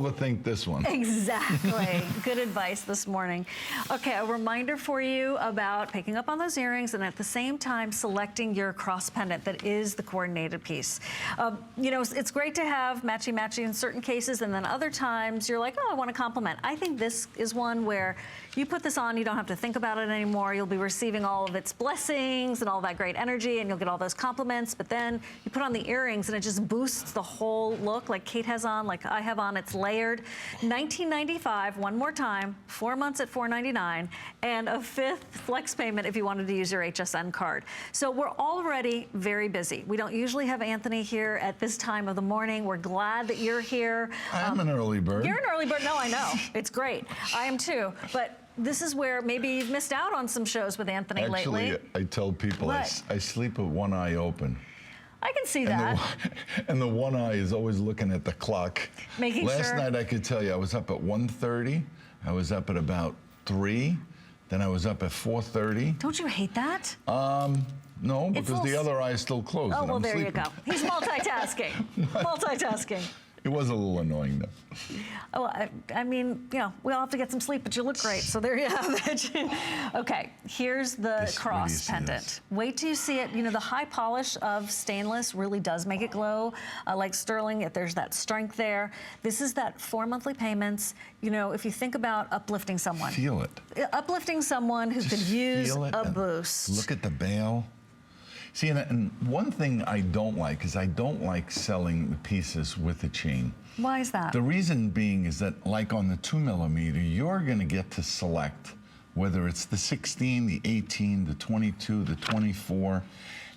overthink this one. Exactly. Good advice this morning. Okay, a reminder for you about picking up on those earrings and at the same time selecting your cross pendant that is the coordinated piece. You know, it's great to have matchy-matchy in certain cases, and then other times you're like, oh, I want to compliment. I think this is one where you put this on, you don't have to think about it anymore. You'll be receiving all of its blessings and all that great energy, and you'll get all those compliments, but then you put on the earrings and it just boosts the whole look, like Kate has on, like I have on. It's layered. $19.95, one more time, 4 months at $4.99, and a 5th flex payment if you wanted to use your HSN card. So we're already very busy. We don't usually have Anthony here at this time of the morning. We're glad that you're here. I'm an early bird. You're an early bird. No, I know. It's great. I am too. But this is where maybe you've missed out on some shows with Anthony lately. Actually, I tell people I sleep with one eye open. I can see that. And the one eye is always looking at the clock. Making sure. Last night I could tell you I was up at 1:30. I was up at about 3. Then I was up at 4:30. Don't you hate that? No, because the other eye is still closed. Oh, and well, I'm there sleeping. you go. He's multitasking. Multitasking. It was a little annoying, though. Oh, I mean, you know, we all have to get some sleep, but you look great, so there you have it. Okay, here's the cross pendant. Wait till you see it. You know, the high polish of stainless really does make it glow like sterling. There's that strength there. This is that 4 monthly payments. You know, if you think about uplifting someone. Feel it. Uplifting someone who could use a boost. Look at the bail. See, and one thing I don't like is I don't like selling the pieces with a chain. Why is that? The reason being is that, like on the 2mm, you're going to get to select whether it's the 16, the 18, the 22, the 24,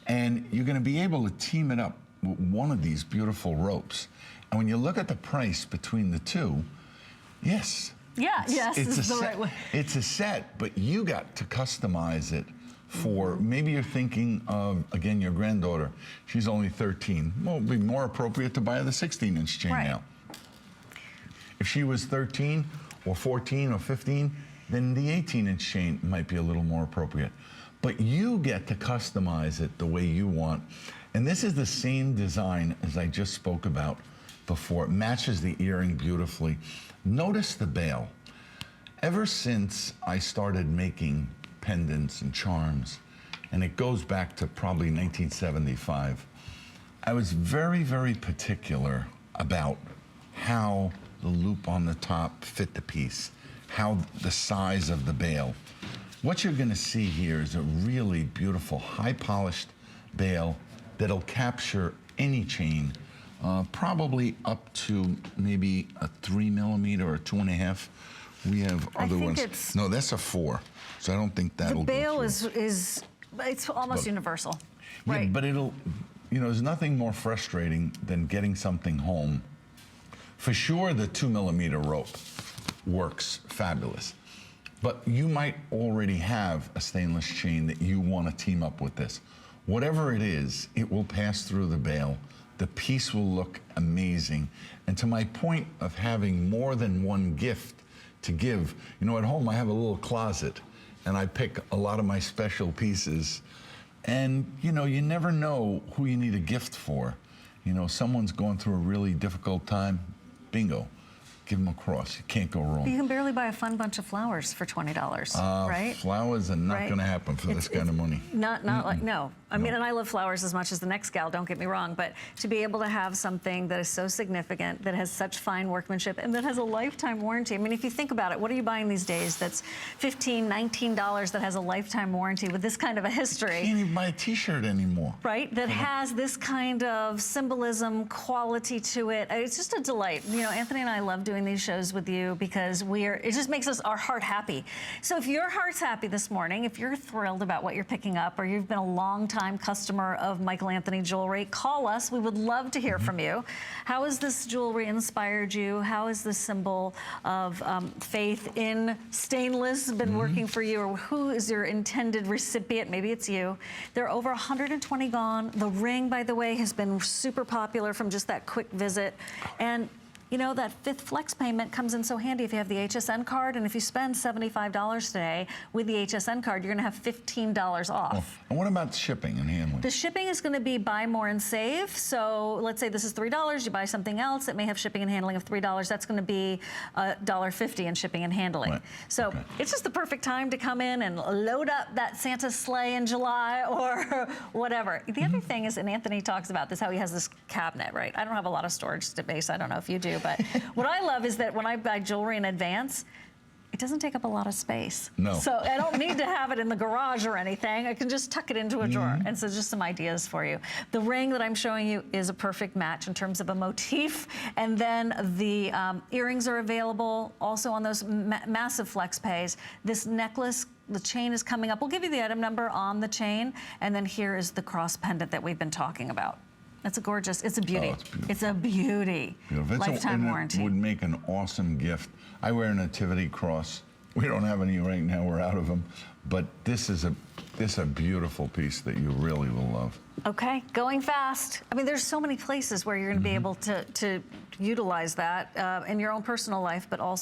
and you're going to be able to team it up with one of these beautiful ropes. And when you look at the price between the two, yes. Yeah, yes, this is the right way. It's a set, but you got to customize it for, maybe you're thinking of, again, your granddaughter. She's only 13. Well, it would be more appropriate to buy her the 16-inch chain now. If she was 13 or 14 or 15, then the 18-inch chain might be a little more appropriate. But you get to customize it the way you want. And this is the same design as I just spoke about before. It matches the earring beautifully. Notice the bail. Ever since I started making pendants and charms, and it goes back to probably 1975, I was very, very particular about how the loop on the top fit the piece, how the size of the bail. What you're gonna see here is a really beautiful, high-polished bail that'll capture any chain, probably up to maybe a 3mm or a 2.5. We have other ones. No, that's a 4. So I don't think that'll go through. The bail is it's almost universal. Yeah, right. but it'll, you know, there's nothing more frustrating than getting something home. For sure, the 2mm rope works fabulous. But you might already have a stainless chain that you want to team up with this. Whatever it is, it will pass through the bail. The piece will look amazing. And to my point of having more than one gift to give, you know, at home I have a little closet and I pick a lot of my special pieces. And, you know, you never know who you need a gift for. You know, someone's going through a really difficult time, bingo. Give them a cross. You can't go wrong. You can barely buy a fun bunch of flowers for $20, right? Flowers are not going to happen for this kind of money. Not like, no. I mean, and I love flowers as much as the next gal, don't get me wrong, but to be able to have something that is so significant, that has such fine workmanship, and that has a lifetime warranty. I mean, if you think about it, what are you buying these days that's $15, $19 that has a lifetime warranty with this kind of a history? You can't even buy a t-shirt anymore. Right, that has this kind of symbolism, quality to it. It's just a delight. You know, Anthony and I love doing these shows with you because it just makes our heart happy. So if your heart's happy this morning, if you're thrilled about what you're picking up, or you've been a long time customer of Michael Anthony Jewelry, call us. We would love to hear from you. How has this jewelry inspired you? How has this symbol of faith in stainless been working for you? Or who is your intended recipient? Maybe it's you. There are over 120 gone. The ring, by the way, has been super popular from just that quick visit. And you know, that fifth flex payment comes in so handy if you have the HSN card, and if you spend $75 today with the HSN card, you're gonna have $15 off. Oh, and what about shipping and handling? The shipping is gonna be buy more and save. So let's say this is $3, you buy something else, it may have shipping and handling of $3. That's gonna be $1.50 in shipping and handling. Right. So Okay. it's just the perfect time to come in and load up that Santa sleigh in July or whatever. The other thing is, and Anthony talks about this, how he has this cabinet, right? I don't have a lot of storage space. I don't know if you do, but what I love is that when I buy jewelry in advance, it doesn't take up a lot of space. No. So I don't need to have it in the garage or anything. I can just tuck it into a drawer. And so just some ideas for you. The ring that I'm showing you is a perfect match in terms of a motif. And then the earrings are available also on those massive flex pays. This necklace, the chain is coming up. We'll give you the item number on the chain. And then here is the cross pendant that we've been talking about. It's a gorgeous, it's a beauty. Oh, it's beautiful. It's a beauty. Beautiful. Lifetime and warranty. It would make an awesome gift. I wear a nativity cross. We don't have any right now, we're out of them. But this is a beautiful piece that you really will love. Okay, going fast. I mean, there's so many places where you're going to be able to utilize that in your own personal life, but also